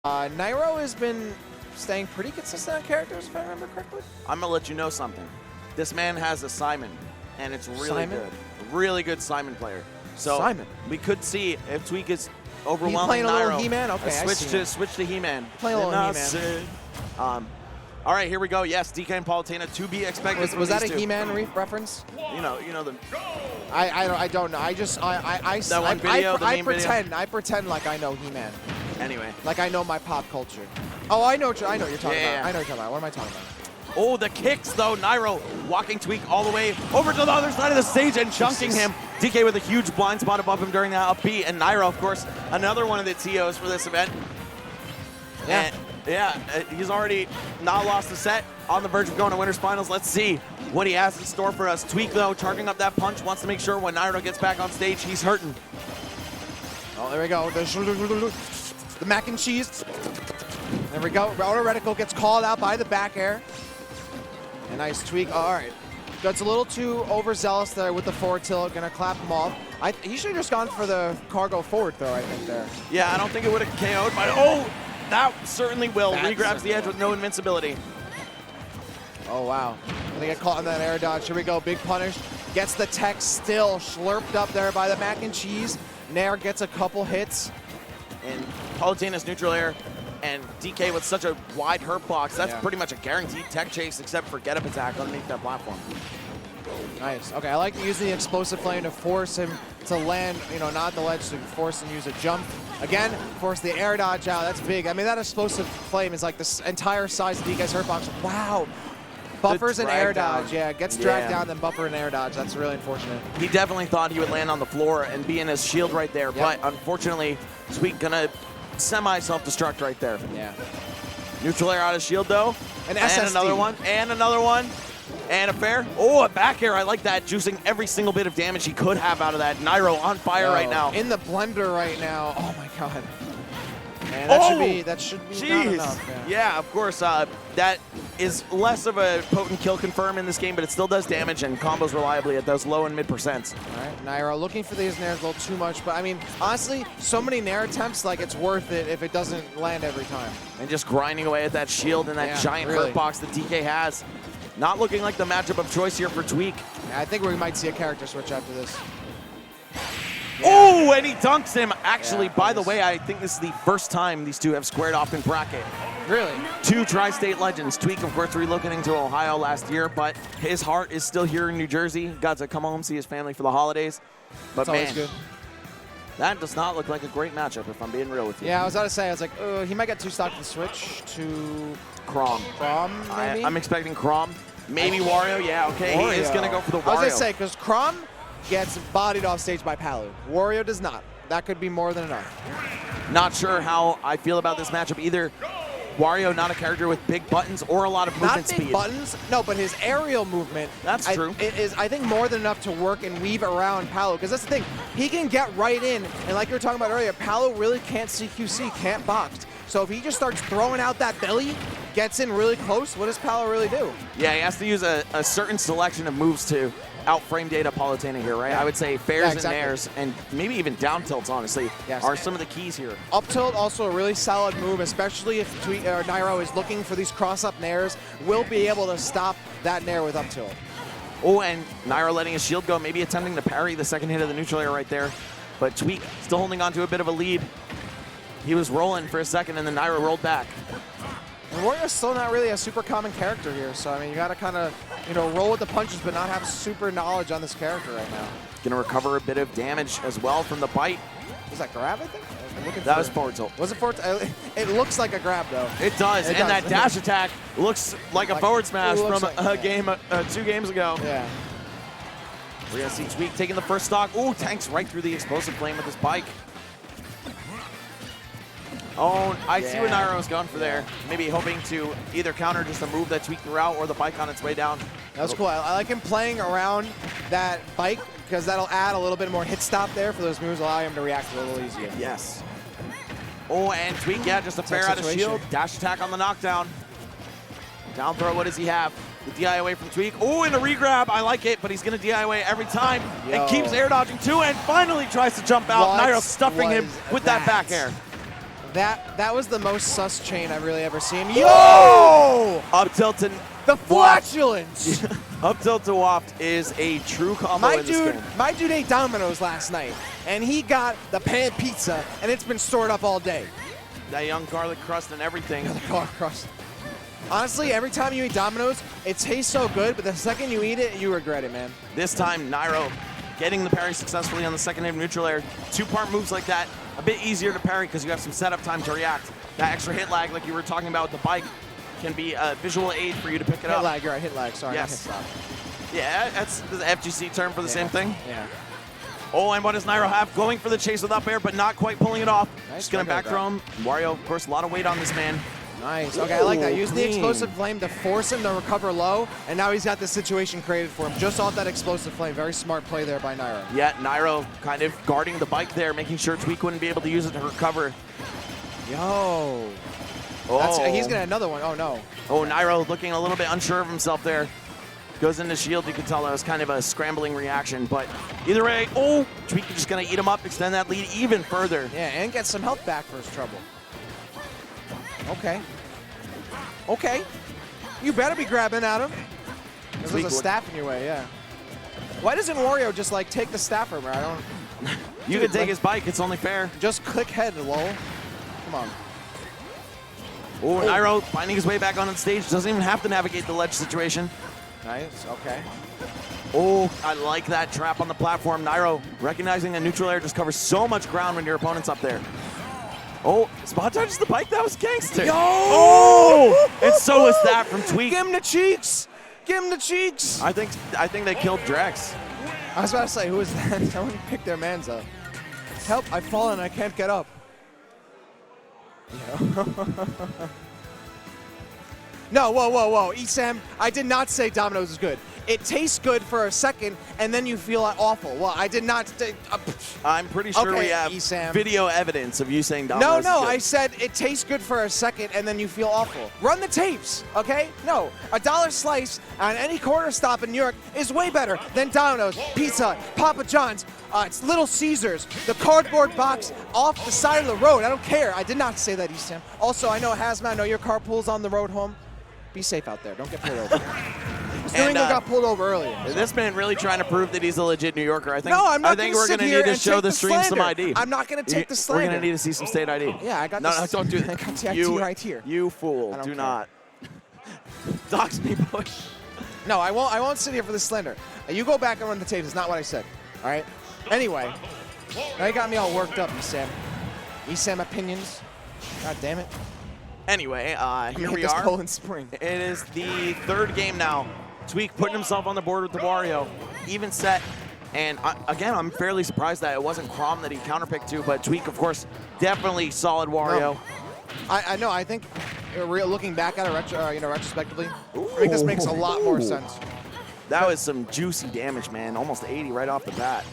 Nairo has been staying pretty consistent on characters, if I remember correctly. I'm going to let you know something. This man has a Simon, and it's really Simon? good. Really good Simon player. So Simon. we could see if Tweek is He's overwhelming playing a Nairo. little He-Man? Okay, I see. Switch to He-Man. Playing a little He-Man. All right, here we go. Yes, DK and Palutena to be expected. Was that a He-Man reference? You know the. I don't know. That one video, the meme video? I pretend like I know He-Man. Anyway. Like I know my pop culture. Oh, I know what you're talking about. Yeah. I know what you're talking about. What am I talking about? Oh, the kicks, though. Nairo walking Tweek all the way over to the other side of the stage and chunking him. DK with a huge blind spot above him during that up B. And Nairo, of course, another one of the TOs for this event. Yeah. And, he's already not lost a set, on the verge of going to Winners Finals. Let's see what he has in store for us. Tweek, though, charging up that punch, wants to make sure when Nairo gets back on stage, he's hurting. Oh, there we go. The mac and cheese. There we go. Auto reticle gets called out by the back air. A nice Tweek. Oh, all right. That's a little too overzealous there with the forward tilt. Gonna clap him off. He should have just gone for the cargo forward throw, I think, there. Yeah, I don't think it would have KO'd, but oh, that certainly will. Regrabs the edge with no invincibility. Oh, wow. Gonna get caught in that air dodge. Here we go. Big punish. Gets the tech still slurped up there by the mac and cheese. Nair gets a couple hits. And Palutena's neutral air and DK with such a wide hurt box, that's pretty much a guaranteed tech chase except for get up attack underneath that platform. Nice. Okay, I like using the explosive flame to force him to land, not the ledge, to force him to use a jump. Again, force the air dodge out. That's big. I mean, that explosive flame is like the entire size of DK's hurt box. Wow. Buffers and air dodge. Yeah, gets dragged down, then buffer and air dodge. That's really unfortunate. He definitely thought he would land on the floor and be in his shield right there, but unfortunately, Tweek gonna semi-self-destruct right there. Yeah. Neutral air out of shield, though. And another one. And another one. And a fair. Oh, a back air. I like that. Juicing every single bit of damage he could have out of that. Nairo on fire right now. In the blender right now. Oh, my God. And that should be not enough. Yeah, of course. That is less of a potent kill confirm in this game, but it still does damage and combos reliably at those low and mid percents. All right, Nairo looking for these nairs a little too much, but I mean, honestly, so many nair attempts, like it's worth it if it doesn't land every time. And just grinding away at that shield and that giant hurt box that DK has. Not looking like the matchup of choice here for Tweek. Yeah, I think we might see a character switch after this. Oh, and he dunks him. Actually, by the way, I think this is the first time these two have squared off in bracket. Really? Two tri-state legends. Tweek, of course, relocating to Ohio last year, but his heart is still here in New Jersey. Got to come home, see his family for the holidays. But that's always good. That does not look like a great matchup, if I'm being real with you. Yeah, I was about to say, I was like, he might get too stock to switch to Chrom. Maybe? I'm expecting Chrom. Maybe Wario. Yeah, okay. Wario. He is going to go for the Wario. I was going to say, because Chrom gets bodied off stage by Palu. Wario does not. That could be more than enough. Not sure how I feel about this matchup either. Wario, not a character with big buttons or a lot of movement speed. Not big buttons, no, but his aerial movement. That's true. It is, I think, more than enough to work and weave around Palu. Because that's the thing. He can get right in. And like you were talking about earlier, Palu really can't CQC, can't box. So if he just starts throwing out that belly, gets in really close, what does Palu really do? Yeah, he has to use a certain selection of moves to outframe data Palutena here, right? I would say fairs and nairs, and maybe even down tilts, honestly, are some of the keys here. Up tilt, also a really solid move, especially if Nairo is looking for these cross-up nairs. Will be able to stop that nair with up tilt. Oh, and Nairo letting his shield go, maybe attempting to parry the second hit of the neutral air right there. But Tweek still holding on to a bit of a lead. He was rolling for a second, and then Nairo rolled back. And Wario's still not really a super common character here, so I mean, you got to kind of, roll with the punches, but not have super knowledge on this character right now. Gonna recover a bit of damage as well from the bite. Was that grab, I think? That was forward tilt. Was it forward? It looks like a grab, though. It does, that dash attack looks like a forward smash from a game, 2 games ago. Yeah. We're gonna see Tweek taking the first stock. Ooh, tanks right through the explosive flame with his bike. Oh, I see what Nairo's gone for there. Maybe hoping to either counter just a move that Tweek threw out or the bike on its way down. That was cool. I like him playing around that bike because that'll add a little bit more hit stop there for those moves, allow him to react a little easier. Yes. Oh, and Tweek, just a fair out of shield. Dash attack on the knockdown. Down throw, what does he have? The DI away from Tweek. Oh, and a regrab. I like it, but he's going to DI away every time. And keeps air dodging too, and finally tries to jump out. Nairo stuffing him with that back air. That was the most sus chain I've really ever seen. Yo! Up tilt and the flatulence! Up tilt to waft is a true combo in this game. My dude ate Domino's last night, and he got the pan pizza, and it's been stored up all day. That young garlic crust and everything. The garlic crust. Honestly, every time you eat Domino's, it tastes so good, but the second you eat it, you regret it, man. This time, Nairo getting the parry successfully on the second hit of neutral air. Two-part moves like that, a bit easier to parry because you have some setup time to react. That extra hit lag, like you were talking about with the bike, can be a visual aid for you to pick it up. Hit lag, you're right, hit lag, sorry, yes. not hit stop. Yeah, that's the FGC term for the same thing. Yeah. Oh, and what does Nairo have? Going for the chase with up air, but not quite pulling it off. Nice. Just gonna back throw him. Wario, of course, a lot of weight on this man. Nice. Okay, I like that. Use the explosive flame to force him to recover low, and now he's got this situation created for him just off that explosive flame. Very smart play there by Nairo. Yeah, Nairo kind of guarding the bike there, making sure Tweek wouldn't be able to use it to recover. Yo. Oh. He's gonna another one. Oh, no. Oh, Nairo looking a little bit unsure of himself there. Goes into shield. You can tell that was kind of a scrambling reaction, but either way, oh, Tweek is just gonna eat him up, extend that lead even further. Yeah, and get some health back for his trouble. Okay. Okay. You better be grabbing at him. There's a staff in your way, yeah. Why doesn't Wario just, like, take the staff from her? I don't... You can take his bike. It's only fair. Just click head, lol. Come on. Oh, Nairo finding his way back on the stage. Doesn't even have to navigate the ledge situation. Nice, okay. Oh, I like that trap on the platform. Nairo recognizing a neutral air just covers so much ground when your opponent's up there. Oh, spot dodges the bike. That was gangster. Yo! Oh! And so was that from Tweek. Give him the cheeks. Give him the cheeks. I think they killed Drex. I was about to say, who is that? Someone picked their mans up. Help, I've fallen. I can't get up. Yeah. No, whoa, whoa, whoa. Esam, I did not say Domino's is good. It tastes good for a second, and then you feel awful. Well, I did not. I'm pretty sure we have video evidence of you saying Domino's No, is good. I said it tastes good for a second, and then you feel awful. Run the tapes, okay? No, $1 slice on any corner stop in New York is way better than Domino's, Pizza Hut, Papa John's. It's Little Caesars, the cardboard box off the side of the road. I don't care. I did not say that, Esam. Also, I know Hazmat. I know your carpool's on the road home. Be safe out there. Don't get pulled over. New England got pulled over earlier. So. This man really trying to prove that he's a legit New Yorker. I think. No, I'm not. I think we're going to need to show the stream some ID. I'm not going to take the slander. We're going to need to see some state ID. Yeah, I got. No, don't do that. I got the ID right here. You fool! Do not. Dox me, Bush. No, I won't. I won't sit here for the slander. You go back and run the tapes. It's not what I said. All right. Anyway, now you got me all worked up, Esam. Esam opinions. God damn it. Anyway, here we are. Poland Spring. It is the third game now. Tweek putting himself on the board with the Wario. Even set. And again, I'm fairly surprised that it wasn't Chrom that he counterpicked to, but Tweek, of course, definitely solid Wario. No. I know. I think looking back at it, retrospectively, I think this makes a lot more sense. That was some juicy damage, man. Almost 80 right off the bat.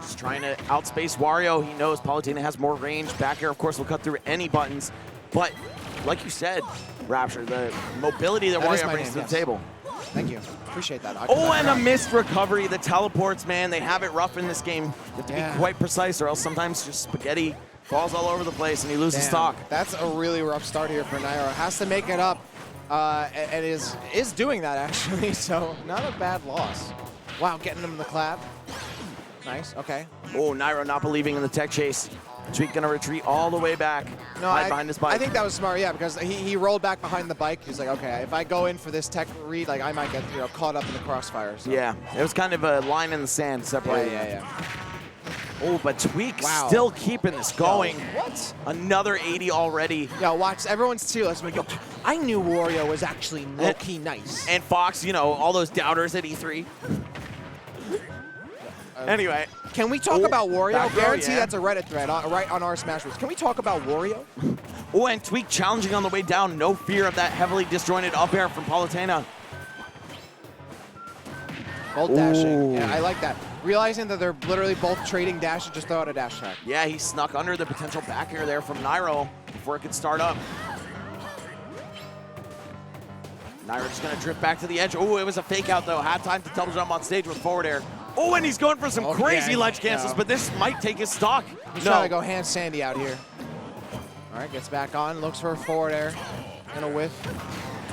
Just trying to outspace Wario. He knows Palutena has more range. Back air, of course, will cut through any buttons. But like you said, Rapture, the mobility that Wario brings to the table. Thank you. Appreciate that. Oh, and a missed recovery. The teleports, man. They have it rough in this game. You have to be quite precise, or else sometimes just spaghetti falls all over the place and he loses stock. That's a really rough start here for Nairo. Has to make it up, and is doing that, actually. So not a bad loss. Wow, getting him the clap. Nice, okay. Oh, Nairo not believing in the tech chase. Tweek gonna retreat all the way back, behind his bike. I think that was smart, yeah, because he rolled back behind the bike. He's like, okay, if I go in for this tech read, like I might get caught up in the crossfire. So. Yeah, it was kind of a line in the sand separating. Yeah. Oh, but Tweek still keeping this going. Yo, what? Another 80 already. Yo, watch, everyone's too. Let's make yo. I knew Wario was actually low-key nice. And Fox, all those doubters at E3. Anyway. Can we talk about Wario? Guarantee that's a Reddit thread right on our Smash Bros. Can we talk about Wario? Oh, and Tweek challenging on the way down. No fear of that heavily disjointed up air from Palutena. Both dashing. Yeah, I like that. Realizing that they're literally both trading dash and just throw out a dash attack. Yeah, he snuck under the potential back air there from Nairo before it could start up. Nairo just going to drift back to the edge. Oh, it was a fake out, though. Had time to double jump on stage with forward air. Oh, and he's going for some crazy ledge cancels, but this might take his stock. He's trying to go hand Sandy out here. All right, gets back on, looks for a forward air. Gonna whiff.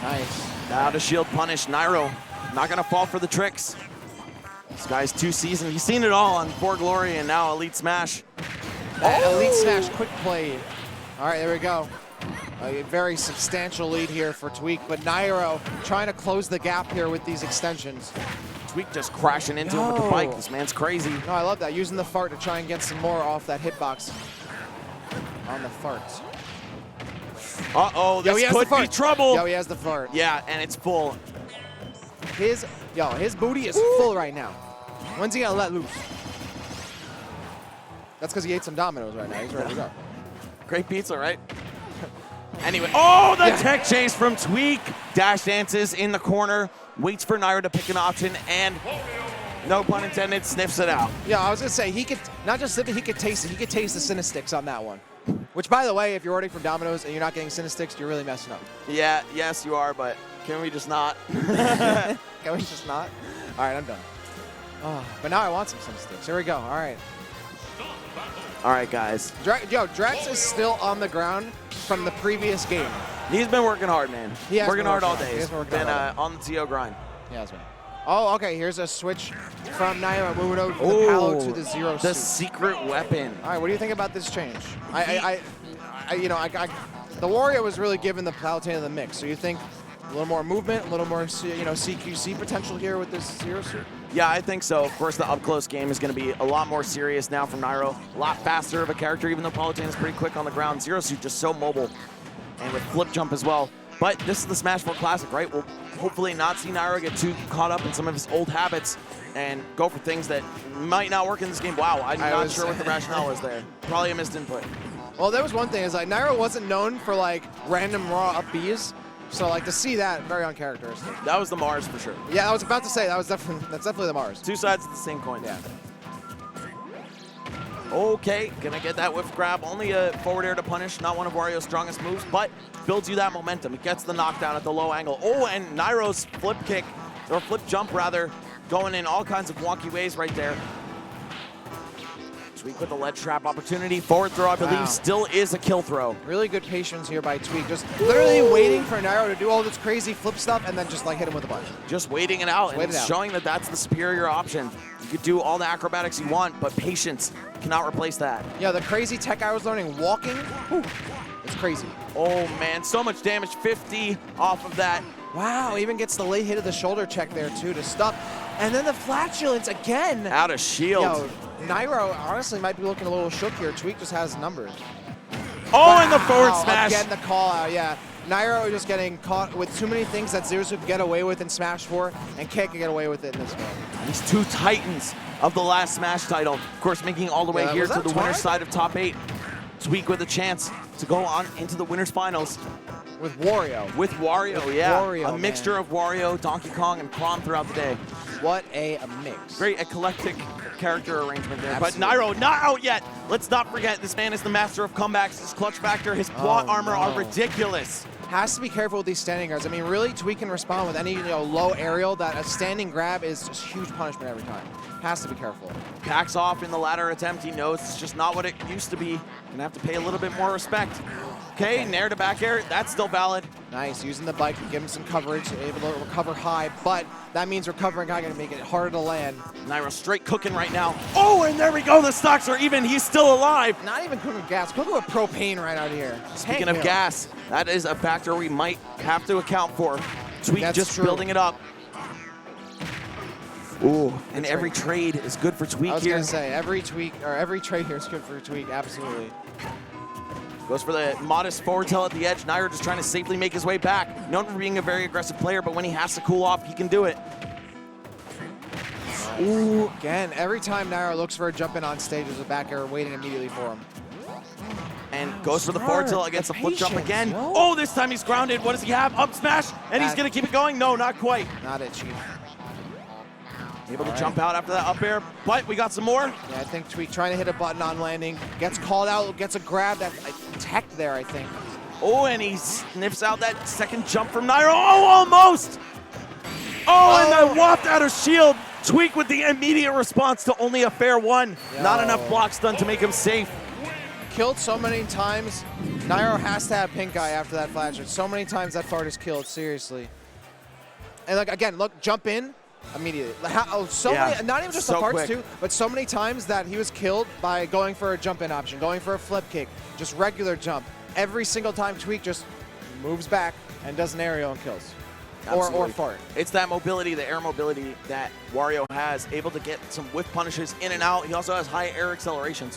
Nice. Now to shield punish. Nairo not gonna fall for the tricks. This guy's too seasoned. He's seen it all on For Glory and now Elite Smash. Elite Smash quick play. All right, there we go. A very substantial lead here for Tweek, but Nairo trying to close the gap here with these extensions. Tweek just crashing into him with the bike. This man's crazy. No, I love that. Using the fart to try and get some more off that hitbox on the farts. Uh-oh, this could be trouble. Yo, he has the fart. Yeah, and it's full. His booty is full right now. When's he gonna let loose? That's because he ate some Domino's right now. He's ready to go. Great pizza, right? Anyway, oh, the tech chase from Tweek. Dash dances in the corner, waits for Nairo to pick an option, and no pun intended, sniffs it out. Yeah, I was gonna say, he could not just sniff it, he could taste it. He could taste the Cinesticks on that one. Which, by the way, if you're ordering from Domino's and you're not getting Cinesticks, you're really messing up. Yeah, yes, you are, but can we just not? Can we just not? All right, I'm done. Oh, but now I want some Cinesticks. Here we go. All right. All right, guys. Drex is still on the ground from the previous game. He's been working hard, man. He has working hard all day. He's been on the TO grind. He has been. Oh, okay. Here's a switch from Nairo moving over from the Palo to the Zero The suit. secret weapon. All right, what do you think about this change? The Wario was really giving the Palutena the mix. So you think a little more movement, a little more CQC potential here with this Zero suit? Yeah, I think so. Of course, the up-close game is going to be a lot more serious now from Nairo. A lot faster of a character, even though Palutena is pretty quick on the ground. Zero suit just so mobile, and with flip jump as well. But this is the Smash 4 Classic, right? We'll hopefully not see Nairo get too caught up in some of his old habits and go for things that might not work in this game. Wow, I'm not sure what the rationale was there. Probably a missed input. Well, there was one thing. Is like Nairo wasn't known for like random raw up Bs. So like to see that, very uncharacteristic. That was the Mars for sure. Yeah, I was about to say that's definitely the Mars. Two sides of the same coin. Yeah. Okay, gonna get that whiff grab. Only a forward air to punish, not one of Wario's strongest moves, but builds you that momentum. It gets the knockdown at the low angle. Oh, and Nairo's flip kick, or flip jump rather, going in all kinds of wonky ways right there. Tweek with the ledge trap opportunity. Forward throw, I believe, still is a kill throw. Really good patience here by Tweek. Just literally waiting for Nairo to do all this crazy flip stuff and then just like hit him with a bunch. Just waiting it out and showing that that's the superior option. You could do all the acrobatics you want, but patience cannot replace that. Yeah, the crazy tech I was learning, walking, it's crazy. Oh man, so much damage, 50 off of that. Wow, even gets the late hit of the shoulder check there too to stop. And then the flatulence again. Out of shield. Yo, Nairo honestly might be looking a little shook here. Tweek just has numbers. Oh, and the forward smash. Again, the call out, yeah. Nairo just getting caught with too many things that Zero Suit can get away with in Smash 4 and can't get away with it in this game. These two titans of the last Smash title, of course, making all the way here to the winner's side of top 8. Tweek with a chance to go on into the winner's finals. With Wario. With Wario, yeah. Wario, a mixture of Wario, Donkey Kong, and Prom throughout the day. What a mix. Great eclectic character arrangement there. Absolutely. But Nairo not out yet. Let's not forget, this man is the master of comebacks. His clutch factor, his plot armor are ridiculous. Has to be careful with these standing guards. I mean, really, Tweek can respond with any low aerial. That a standing grab is just huge punishment every time. Has to be careful. Backs off in the ladder attempt. He knows it's just not what it used to be. Gonna have to pay a little bit more respect. Okay, Nair to back air. That's still valid. Nice, using the bike to give him some coverage, able to recover high, but that means recovering guy gonna make it harder to land. Nairo straight cooking right now. Oh, and there we go. The stocks are even. He's still alive. Not even cooking with gas, cooking with propane right out here. Speaking of gas, that is a factor we might have to account for. Tweek just building it up. Ooh, and every trade is good for Tweek here. I was gonna say every trade here is good for Tweek, absolutely. Goes for the modest forward tilt at the edge. Nairo just trying to safely make his way back. Known for being a very aggressive player, but when he has to cool off, he can do it. Ooh, again, every time Nairo looks for a jump in on stage, there's a back air waiting immediately for him. And goes for the forward tilt against the flip jump again. Oh, this time he's grounded. What does he have? Up smash, and he's gonna keep it going. No, not quite. Not it, Chief. Able to jump out after that up air, but we got some more. Yeah, I think Tweek trying to hit a button on landing, gets called out, gets a grab, that tech there, I think. Oh, and he sniffs out that second jump from Nairo. Oh, almost! Oh, and that waft out of shield. Tweek with the immediate response to only a fair one. Yo. Not enough blocks done to make him safe. Killed so many times. Nairo has to have pink eye after that flash. So many times that fart is killed, seriously. And like again, look, jump in immediately. Many, not even just the farts too, but so many times that he was killed by going for a jump in option, going for a flip kick, just regular jump. Every single time Tweek just moves back and does an aerial and kills. Or fart. It's that mobility, the air mobility that Wario has, able to get some whiff punishes in and out. He also has high air acceleration. So